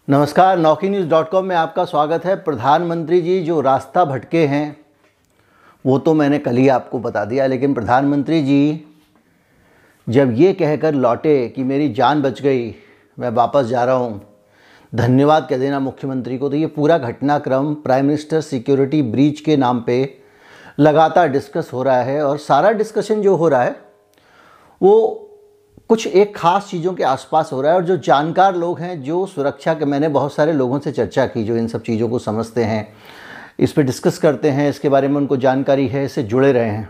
नमस्कार, naukinews.com में आपका स्वागत है। प्रधानमंत्री जी जो रास्ता भटके हैं वो तो मैंने कल ही आपको बता दिया, लेकिन प्रधानमंत्री जी जब ये कहकर लौटे कि मेरी जान बच गई, मैं वापस जा रहा हूँ, धन्यवाद कह देना मुख्यमंत्री को। तो ये पूरा घटनाक्रम प्राइम मिनिस्टर सिक्योरिटी ब्रीच के नाम पे लगातार डिस्कस हो रहा है और सारा डिस्कशन जो हो रहा है वो कुछ एक ख़ास चीज़ों के आसपास हो रहा है। और जो जानकार लोग हैं, जो सुरक्षा के, मैंने बहुत सारे लोगों से चर्चा की जो इन सब चीज़ों को समझते हैं, इस पे डिस्कस करते हैं, इसके बारे में उनको जानकारी है, इससे जुड़े रहे हैं।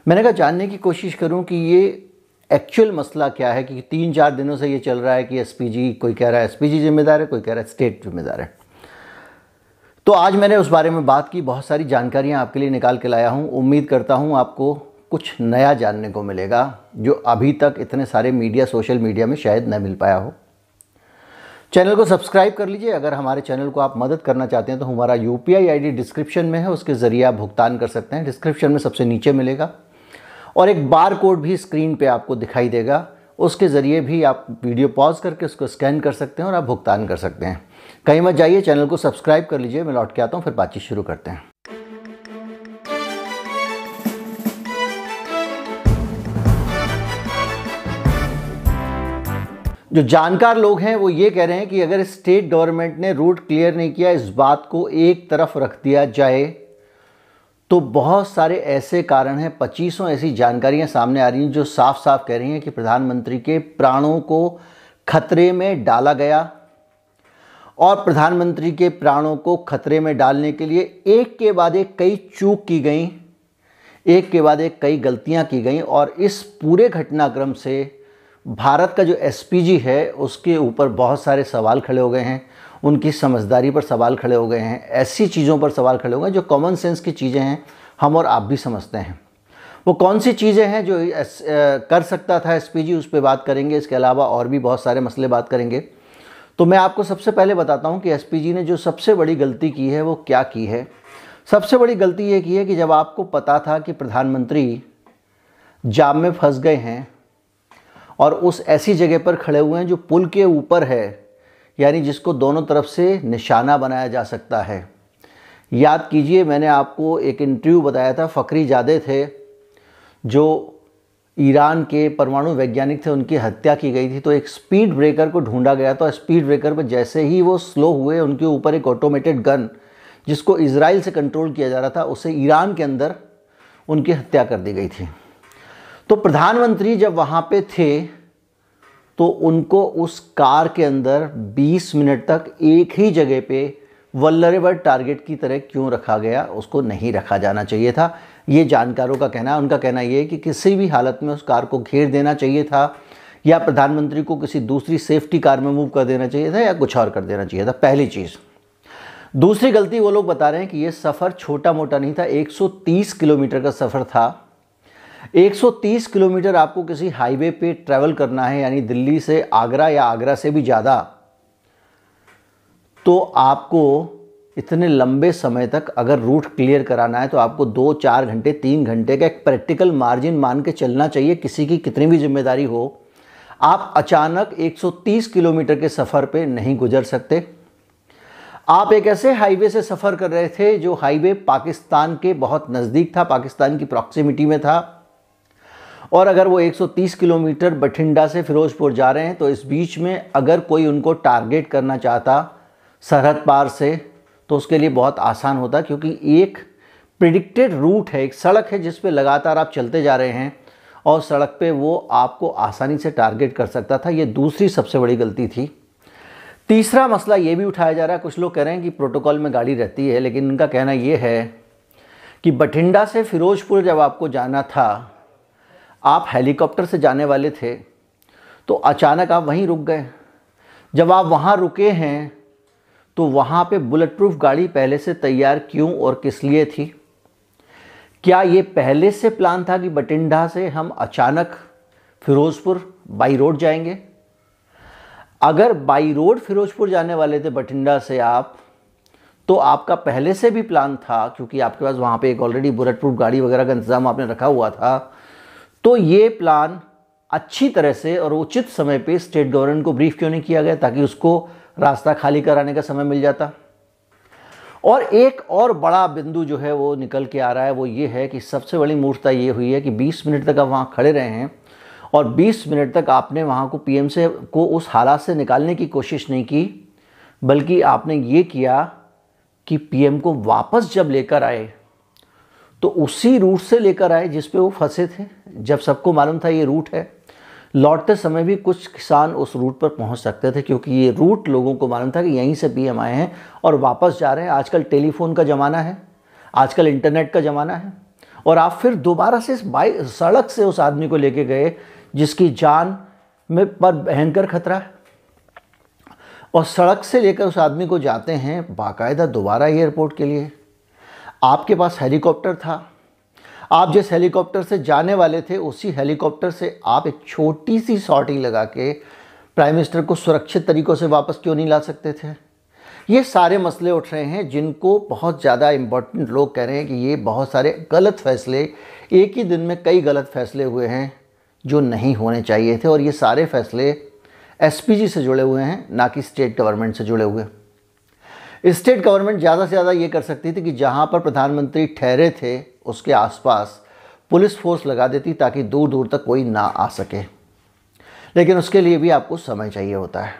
मैंने कहा जानने की कोशिश करूं कि ये एक्चुअल मसला क्या है, कि 3-4 दिनों से ये चल रहा है कि एसपीजी, कोई कह रहा है एसपीजी जिम्मेदार है, कोई कह रहा है स्टेट जिम्मेदार है। तो आज मैंने उस बारे में बात की, बहुत सारी जानकारियाँ आपके लिए निकाल के लाया हूँ। उम्मीद करता हूँ आपको कुछ नया जानने को मिलेगा जो अभी तक इतने सारे मीडिया, सोशल मीडिया में शायद न मिल पाया हो। चैनल को सब्सक्राइब कर लीजिए। अगर हमारे चैनल को आप मदद करना चाहते हैं तो हमारा यूपीआई आईडी डिस्क्रिप्शन में है, उसके ज़रिए आप भुगतान कर सकते हैं। डिस्क्रिप्शन में सबसे नीचे मिलेगा और एक बार कोड भी स्क्रीन पे आपको दिखाई देगा, उसके ज़रिए भी आप वीडियो पॉज करके उसको स्कैन कर सकते हैं और आप भुगतान कर सकते हैं। कहीं मत जाइए, चैनल को सब्सक्राइब कर लीजिए। मैं लौट के आता हूँ, फिर बातचीत शुरू करते हैं। जो जानकार लोग हैं वो ये कह रहे हैं कि अगर स्टेट गवर्नमेंट ने रूट क्लियर नहीं किया, इस बात को एक तरफ रख दिया जाए, तो बहुत सारे ऐसे कारण हैं, 25 ऐसी जानकारियां सामने आ रही हैं जो साफ साफ कह रही हैं कि प्रधानमंत्री के प्राणों को खतरे में डाला गया। और प्रधानमंत्री के प्राणों को खतरे में डालने के लिए एक के बाद एक कई चूक की गई, एक के बाद एक कई गलतियां की गई। और इस पूरे घटनाक्रम से भारत का जो एसपीजी है उसके ऊपर बहुत सारे सवाल खड़े हो गए हैं, उनकी समझदारी पर सवाल खड़े हो गए हैं, ऐसी चीज़ों पर सवाल खड़े हो गए जो कॉमन सेंस की चीज़ें हैं, हम और आप भी समझते हैं। वो कौन सी चीज़ें हैं जो कर सकता था एसपीजी, उस पर बात करेंगे। इसके अलावा और भी बहुत सारे मसले बात करेंगे। तो मैं आपको सबसे पहले बताता हूँ कि एसपीजी ने जो सबसे बड़ी गलती की है वो क्या की है। सबसे बड़ी गलती ये की है कि जब आपको पता था कि प्रधानमंत्री जाम में फंस गए हैं और उस ऐसी जगह पर खड़े हुए हैं जो पुल के ऊपर है, यानी जिसको दोनों तरफ से निशाना बनाया जा सकता है। याद कीजिए, मैंने आपको एक इंटरव्यू बताया था, फ़खरीज़ादे थे जो ईरान के परमाणु वैज्ञानिक थे, उनकी हत्या की गई थी। तो एक स्पीड ब्रेकर को ढूंढा गया, तो स्पीड ब्रेकर पर जैसे ही वो स्लो हुए, उनके ऊपर एक ऑटोमेटेड गन जिसको इजराइल से कंट्रोल किया जा रहा था, उसे ईरान के अंदर उनकी हत्या कर दी गई थी। तो प्रधानमंत्री जब वहाँ पे थे तो उनको उस कार के अंदर 20 मिनट तक एक ही जगह पे वल्नरेबल टारगेट की तरह क्यों रखा गया, उसको नहीं रखा जाना चाहिए था। ये जानकारों का कहना है। उनका कहना ये है कि किसी भी हालत में उस कार को घेर देना चाहिए था, या प्रधानमंत्री को किसी दूसरी सेफ्टी कार में मूव कर देना चाहिए था, या कुछ और कर देना चाहिए था, पहली चीज़। दूसरी गलती वो लोग बता रहे हैं कि ये सफ़र छोटा मोटा नहीं था, 130 किलोमीटर का सफ़र था। 130 किलोमीटर आपको किसी हाईवे पे ट्रैवल करना है, यानी दिल्ली से आगरा या आगरा से भी ज़्यादा, तो आपको इतने लंबे समय तक अगर रूट क्लियर कराना है तो आपको 2-4 घंटे, 3 घंटे का एक प्रैक्टिकल मार्जिन मान के चलना चाहिए, किसी की कितनी भी जिम्मेदारी हो। आप अचानक 130 किलोमीटर के सफ़र पे नहीं गुजर सकते। आप एक ऐसे हाईवे से सफ़र कर रहे थे जो हाईवे पाकिस्तान के बहुत नज़दीक था, पाकिस्तान की प्रॉक्सिमिटी में था। और अगर वो 130 किलोमीटर बठिंडा से फिरोजपुर जा रहे हैं तो इस बीच में अगर कोई उनको टारगेट करना चाहता सरहद पार से, तो उसके लिए बहुत आसान होता, क्योंकि एक प्रिडिक्टेड रूट है, एक सड़क है जिस पे लगातार आप चलते जा रहे हैं और सड़क पे वो आपको आसानी से टारगेट कर सकता था। ये दूसरी सबसे बड़ी गलती थी। तीसरा मसला ये भी उठाया जा रहा है, कुछ लोग कह रहे हैं कि प्रोटोकॉल में गाड़ी रहती है, लेकिन उनका कहना ये है कि बठिंडा से फिरोजपुर जब आपको जाना था, आप हेलीकॉप्टर से जाने वाले थे, तो अचानक आप वहीं रुक गए। जब आप वहाँ रुके हैं तो वहाँ पे बुलेट प्रूफ गाड़ी पहले से तैयार क्यों और किस लिए थी? क्या ये पहले से प्लान था कि बठिंडा से हम अचानक फिरोजपुर बाई रोड जाएंगे? अगर बाई रोड फिरोजपुर जाने वाले थे बठिंडा से आप, तो आपका पहले से भी प्लान था, क्योंकि आपके पास वहाँ पे एक ऑलरेडी बुलेट प्रूफ गाड़ी वगैरह का इंतज़ाम आपने रखा हुआ था। तो ये प्लान अच्छी तरह से और उचित समय पे स्टेट गवर्नमेंट को ब्रीफ क्यों नहीं किया गया, ताकि उसको रास्ता खाली कराने का समय मिल जाता। और एक और बड़ा बिंदु जो है वो निकल के आ रहा है, वो ये है कि सबसे बड़ी मूर्खता ये हुई है कि 20 मिनट तक आप वहाँ खड़े रहे हैं और 20 मिनट तक आपने वहाँ को पीएम से को उस हालात से निकालने की कोशिश नहीं की, बल्कि आपने ये किया कि पीएम को वापस जब लेकर आए तो उसी रूट से लेकर आए जिस पे वो फंसे थे। जब सबको मालूम था ये रूट है, लौटते समय भी कुछ किसान उस रूट पर पहुंच सकते थे, क्योंकि ये रूट लोगों को मालूम था कि यहीं से पीएम आए हैं और वापस जा रहे हैं। आजकल टेलीफोन का ज़माना है, आजकल इंटरनेट का ज़माना है, और आप फिर दोबारा से सड़क से उस आदमी को लेके गए जिसकी जान में पर भयंकर खतरा है, और सड़क से लेकर उस आदमी को जाते हैं बाकायदा दोबारा एयरपोर्ट के लिए। आपके पास हेलीकॉप्टर था, आप जिस हेलीकॉप्टर से जाने वाले थे उसी हेलीकॉप्टर से आप एक छोटी सी सॉर्टी लगा के प्राइम मिनिस्टर को सुरक्षित तरीक़ों से वापस क्यों नहीं ला सकते थे? ये सारे मसले उठ रहे हैं जिनको बहुत ज़्यादा इम्पोर्टेंट लोग कह रहे हैं कि ये बहुत सारे गलत फैसले, एक ही दिन में कई गलत फैसले हुए हैं जो नहीं होने चाहिए थे, और ये सारे फैसले एसपीजी से जुड़े हुए हैं, ना कि स्टेट गवर्नमेंट से जुड़े हुए। स्टेट गवर्नमेंट ज़्यादा से ज़्यादा ये कर सकती थी कि जहाँ पर प्रधानमंत्री ठहरे थे उसके आसपास पुलिस फोर्स लगा देती ताकि दूर दूर तक कोई ना आ सके, लेकिन उसके लिए भी आपको समय चाहिए होता है।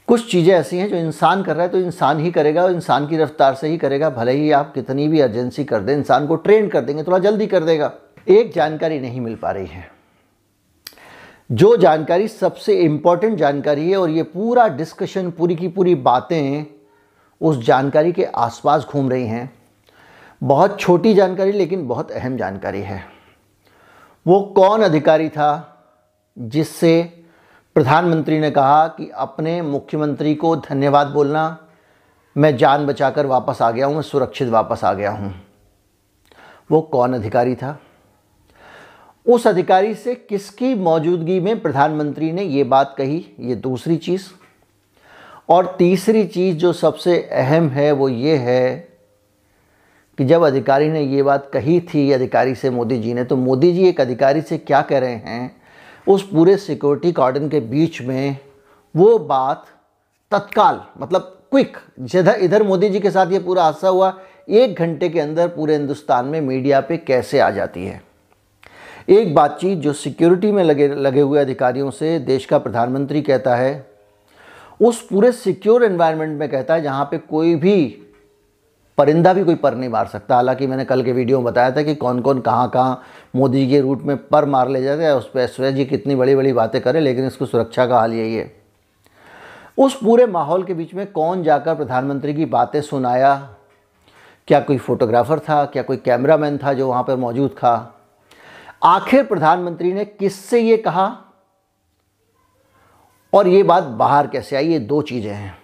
कुछ चीज़ें ऐसी हैं जो इंसान कर रहा है तो इंसान ही करेगा और इंसान की रफ्तार से ही करेगा, भले ही आप कितनी भी अर्जेंसी कर दें, इंसान को ट्रेन कर देंगे थोड़ा जल्दी कर देगा। एक जानकारी नहीं मिल पा रही है, जो जानकारी सबसे इम्पॉर्टेंट जानकारी है, और ये पूरा डिस्कशन, पूरी की पूरी बातें उस जानकारी के आसपास घूम रही हैं। बहुत छोटी जानकारी लेकिन बहुत अहम जानकारी है। वो कौन अधिकारी था जिससे प्रधानमंत्री ने कहा कि अपने मुख्यमंत्री को धन्यवाद बोलना, मैं जान बचाकर वापस आ गया हूँ, मैं सुरक्षित वापस आ गया हूँ? वो कौन अधिकारी था? उस अधिकारी से किसकी मौजूदगी में प्रधानमंत्री ने ये बात कही? ये दूसरी चीज़। और तीसरी चीज़ जो सबसे अहम है वो ये है कि जब अधिकारी ने ये बात कही थी अधिकारी से मोदी जी ने, तो मोदी जी एक अधिकारी से क्या कह रहे हैं? उस पूरे सिक्योरिटी कॉर्डन के बीच में वो बात तत्काल, मतलब क्विक, इधर मोदी जी के साथ ये पूरा हादसा हुआ, 1 घंटे के अंदर पूरे हिंदुस्तान में मीडिया पे कैसे आ जाती है। एक बातचीत जो सिक्योरिटी में लगे हुए अधिकारियों से देश का प्रधानमंत्री कहता है, उस पूरे सिक्योर एनवायरनमेंट में कहता है जहाँ पे कोई भी परिंदा भी कोई पर नहीं मार सकता। हालांकि मैंने कल के वीडियो में बताया था कि कौन कौन कहाँ मोदी जी के रूट में पर मार ले जाते हैं, उस पर ऐश्वर्या जी कितनी बड़ी बड़ी बातें करें, लेकिन इसको सुरक्षा का हाल यही है। उस पूरे माहौल के बीच में कौन जाकर प्रधानमंत्री की बातें सुनाया? क्या कोई फोटोग्राफर था? क्या कोई कैमरामैन था जो वहाँ पर मौजूद था? आखिर प्रधानमंत्री ने किससे ये कहा और ये बात बाहर कैसे आई? ये 2 चीज़ें हैं।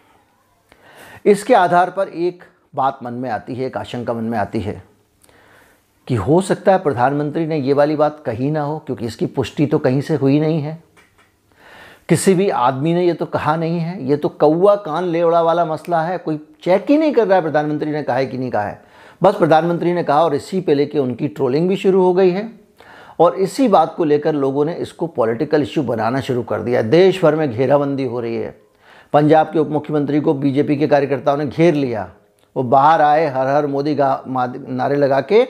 इसके आधार पर एक बात मन में आती है, एक आशंका मन में आती है कि हो सकता है प्रधानमंत्री ने ये वाली बात कही ना हो, क्योंकि इसकी पुष्टि तो कहीं से हुई नहीं है, किसी भी आदमी ने ये तो कहा नहीं है। ये तो कौवा कान लेवड़ा वाला मसला है, कोई चेक ही नहीं कर रहा है प्रधानमंत्री ने कहा है कि नहीं कहा है। बस प्रधानमंत्री ने कहा और इसी पे लेके उनकी ट्रोलिंग भी शुरू हो गई है, और इसी बात को लेकर लोगों ने इसको पॉलिटिकल इश्यू बनाना शुरू कर दिया। देश भर में घेराबंदी हो रही है। पंजाब के उप मुख्यमंत्री को बीजेपी के कार्यकर्ताओं ने घेर लिया, वो बाहर आए हर हर मोदी का नारे लगा के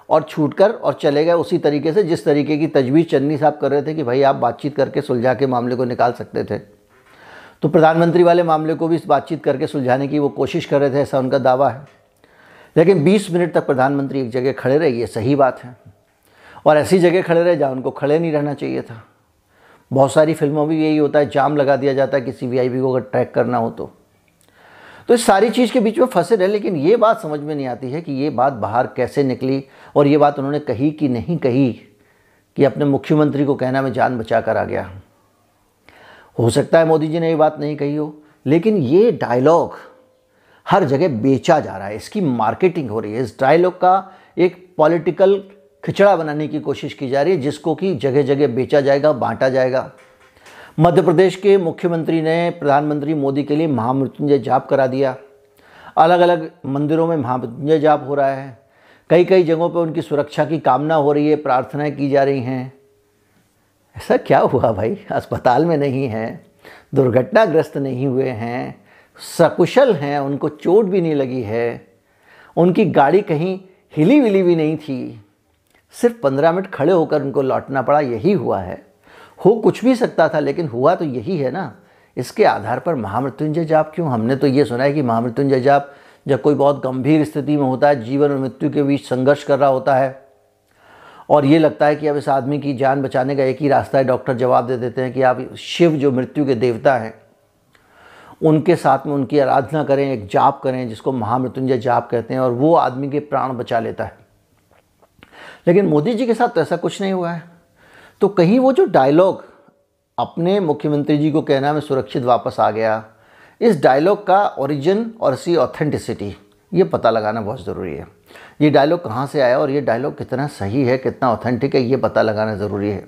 और छूटकर और चले गए उसी तरीके से जिस तरीके की तजवीज़ चन्नी साहब कर रहे थे कि भाई आप बातचीत करके सुलझा के मामले को निकाल सकते थे। तो प्रधानमंत्री वाले मामले को भी इस बातचीत करके सुलझाने की वो कोशिश कर रहे थे, ऐसा उनका दावा है। लेकिन 20 मिनट तक प्रधानमंत्री एक जगह खड़े रहे, ये सही बात है, और ऐसी जगह खड़े रहे जहाँ उनको खड़े नहीं रहना चाहिए था। बहुत सारी फिल्मों में यही होता है, जाम लगा दिया जाता है किसी वीआईपी को अगर ट्रैक करना हो तो इस सारी चीज़ के बीच में फंसे रहे। लेकिन ये बात समझ में नहीं आती है कि ये बात बाहर कैसे निकली, और ये बात उन्होंने कही कि नहीं कही कि अपने मुख्यमंत्री को कहना मैं जान बचा कर आ गया। हो सकता है मोदी जी ने ये बात नहीं कही हो, लेकिन ये डायलॉग हर जगह बेचा जा रहा है, इसकी मार्केटिंग हो रही है। इस डायलॉग का एक पॉलिटिकल खिचड़ा बनाने की कोशिश की जा रही है, जिसको कि जगह जगह बेचा जाएगा, बांटा जाएगा। मध्य प्रदेश के मुख्यमंत्री ने प्रधानमंत्री मोदी के लिए महामृत्युंजय जाप करा दिया। अलग अलग मंदिरों में महामृत्युंजय जाप हो रहा है, कई कई जगहों पर उनकी सुरक्षा की कामना हो रही है, प्रार्थनाएं की जा रही हैं। ऐसा क्या हुआ भाई? अस्पताल में नहीं है, दुर्घटनाग्रस्त नहीं हुए हैं, सकुशल हैं, उनको चोट भी नहीं लगी है, उनकी गाड़ी कहीं हिली विली भी नहीं थी, सिर्फ 15 मिनट खड़े होकर उनको लौटना पड़ा, यही हुआ है। हो कुछ भी सकता था लेकिन हुआ तो यही है ना। इसके आधार पर महामृत्युंजय जाप क्यों? हमने तो ये सुना है कि महामृत्युंजय जाप जब कोई बहुत गंभीर स्थिति में होता है, जीवन और मृत्यु के बीच संघर्ष कर रहा होता है और ये लगता है कि अब इस आदमी की जान बचाने का एक ही रास्ता है, डॉक्टर जवाब दे देते हैं कि आप शिव जो मृत्यु के देवता हैं उनके साथ में उनकी आराधना करें, एक जाप करें जिसको महामृत्युंजय जाप कहते हैं, और वो आदमी के प्राण बचा लेता है। लेकिन मोदी जी के साथ तो ऐसा कुछ नहीं हुआ है। तो कहीं वो जो डायलॉग अपने मुख्यमंत्री जी को कहना मैं सुरक्षित वापस आ गया, इस डायलॉग का ओरिजिन और इसकी ऑथेंटिसिटी ये पता लगाना बहुत ज़रूरी है। ये डायलॉग कहाँ से आया और ये डायलॉग कितना सही है, कितना ऑथेंटिक है, ये पता लगाना ज़रूरी है।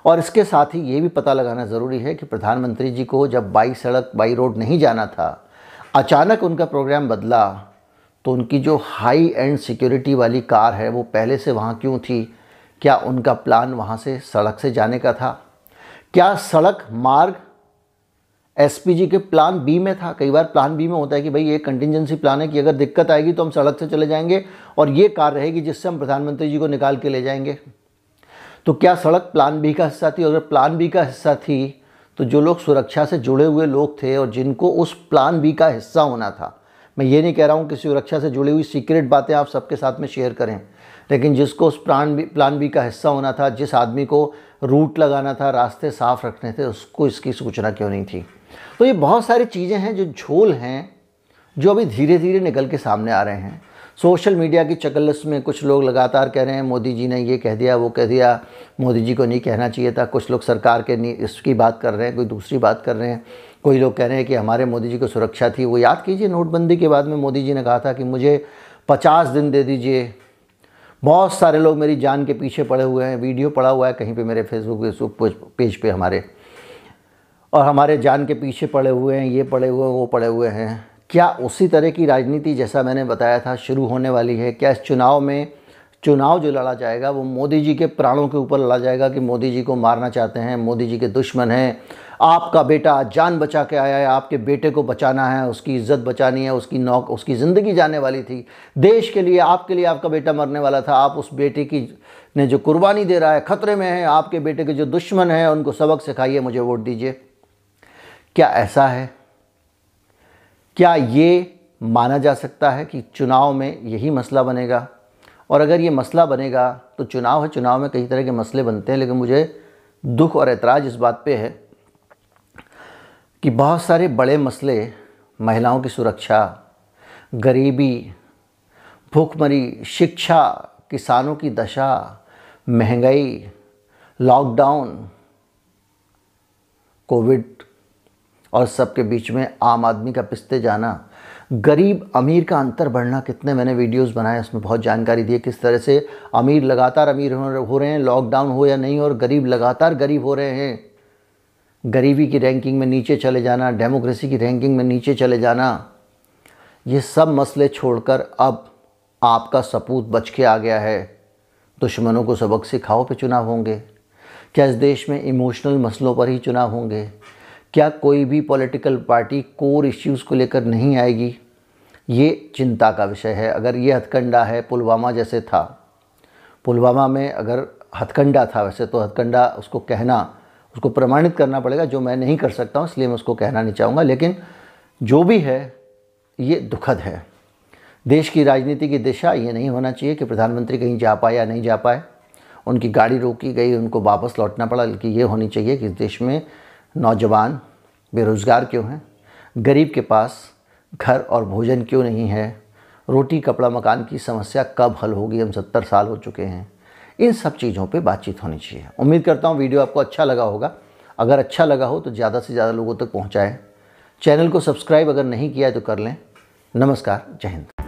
और इसके साथ ही ये भी पता लगाना ज़रूरी है कि प्रधानमंत्री जी को जब बाई सड़क बाई रोड नहीं जाना था, अचानक उनका प्रोग्राम बदला, तो उनकी जो हाई एंड सिक्योरिटी वाली कार है वो पहले से वहाँ क्यों थी? क्या उनका प्लान वहाँ से सड़क से जाने का था? क्या सड़क मार्ग एसपीजी के प्लान बी में था? कई बार प्लान बी में होता है कि भाई ये कंटिजेंसी प्लान है कि अगर दिक्कत आएगी तो हम सड़क से चले जाएंगे और ये कार रहेगी जिससे हम प्रधानमंत्री जी को निकाल के ले जाएंगे। तो क्या सड़क प्लान बी का हिस्सा थी? अगर प्लान बी का हिस्सा थी तो जो लोग सुरक्षा से जुड़े हुए लोग थे और जिनको उस प्लान बी का हिस्सा होना था, मैं ये नहीं कह रहा हूँ कि सुरक्षा से जुड़ी हुई सीक्रेट बातें आप सबके साथ में शेयर करें, लेकिन जिसको उस प्लान बी का हिस्सा होना था, जिस आदमी को रूट लगाना था, रास्ते साफ रखने थे, उसको इसकी सूचना क्यों नहीं थी? तो ये बहुत सारी चीज़ें हैं जो झोल हैं, जो अभी धीरे धीरे निकल के सामने आ रहे हैं। सोशल मीडिया की चकलस में कुछ लोग लगातार कह रहे हैं मोदी जी ने ये कह दिया, वो कह दिया, मोदी जी को नहीं कहना चाहिए था। कुछ लोग सरकार के इसकी बात कर रहे हैं, कोई दूसरी बात कर रहे हैं। कोई लोग कह रहे हैं कि हमारे मोदी जी को सुरक्षा थी। वो याद कीजिए नोटबंदी के बाद में मोदी जी ने कहा था कि मुझे 50 दिन दे दीजिए। बहुत सारे लोग मेरी जान के पीछे पड़े हुए हैं, वीडियो पड़ा हुआ है कहीं पे मेरे फेसबुक पेज पे हमारे, और हमारे जान के पीछे पड़े हुए हैं, ये पड़े हुए हैं, वो पड़े हुए हैं। क्या उसी तरह की राजनीति जैसा मैंने बताया था शुरू होने वाली है? क्या इस चुनाव में चुनाव जो लड़ा जाएगा वो मोदी जी के प्राणों के ऊपर लड़ा जाएगा कि मोदी जी को मारना चाहते हैं, मोदी जी के दुश्मन हैं, आपका बेटा जान बचा के आया है, आपके बेटे को बचाना है, उसकी इज्जत बचानी है, उसकी ज़िंदगी जाने वाली थी, देश के लिए आपका बेटा मरने वाला था, आप उस बेटे की ने जो कुर्बानी दे रहा है खतरे में है, आपके बेटे के जो दुश्मन हैं उनको सबक सिखाइए, मुझे वोट दीजिए। क्या ऐसा है? क्या ये माना जा सकता है कि चुनाव में यही मसला बनेगा? और अगर ये मसला बनेगा तो चुनाव है, चुनाव में कई तरह के मसले बनते हैं, लेकिन मुझे दुख और ऐतराज़ इस बात पे है कि बहुत सारे बड़े मसले, महिलाओं की सुरक्षा, गरीबी, भूखमरी, शिक्षा, किसानों की दशा, महंगाई, लॉकडाउन, कोविड और सबके बीच में आम आदमी का पिसते जाना, गरीब अमीर का अंतर बढ़ना, कितने मैंने वीडियोस बनाए, उसमें बहुत जानकारी दी है किस तरह से अमीर लगातार अमीर हो रहे हैं, लॉकडाउन हो या नहीं, और गरीब लगातार गरीब हो रहे हैं। गरीबी की रैंकिंग में नीचे चले जाना, डेमोक्रेसी की रैंकिंग में नीचे चले जाना, ये सब मसले छोड़कर अब आपका सपूत बच के आ गया है। दुश्मनों को सबक सिखाओ पे चुनाव होंगे? क्या इस देश में इमोशनल मसलों पर ही चुनाव होंगे? क्या कोई भी पॉलिटिकल पार्टी कोर इश्यूज़ को लेकर नहीं आएगी? ये चिंता का विषय है। अगर ये हथकंडा है, पुलवामा जैसे था, पुलवामा में अगर हथकंडा था, वैसे तो हथकंडा उसको कहना, उसको प्रमाणित करना पड़ेगा, जो मैं नहीं कर सकता हूँ, इसलिए मैं उसको कहना नहीं चाहूँगा। लेकिन जो भी है ये दुखद है। देश की राजनीति की दिशा ये नहीं होना चाहिए कि प्रधानमंत्री कहीं जा पाए या नहीं जा पाए, उनकी गाड़ी रोकी गई, उनको वापस लौटना पड़ा। बल्कि ये होनी चाहिए कि इस देश में नौजवान बेरोज़गार क्यों हैं, गरीब के पास घर और भोजन क्यों नहीं है, रोटी कपड़ा मकान की समस्या कब हल होगी, हम 70 साल हो चुके हैं। इन सब चीज़ों पे बातचीत होनी चाहिए। उम्मीद करता हूँ वीडियो आपको अच्छा लगा होगा। अगर अच्छा लगा हो तो ज़्यादा से ज़्यादा लोगों तक पहुँचाएँ। चैनल को सब्सक्राइब अगर नहीं किया है तो कर लें। नमस्कार, जय हिंद।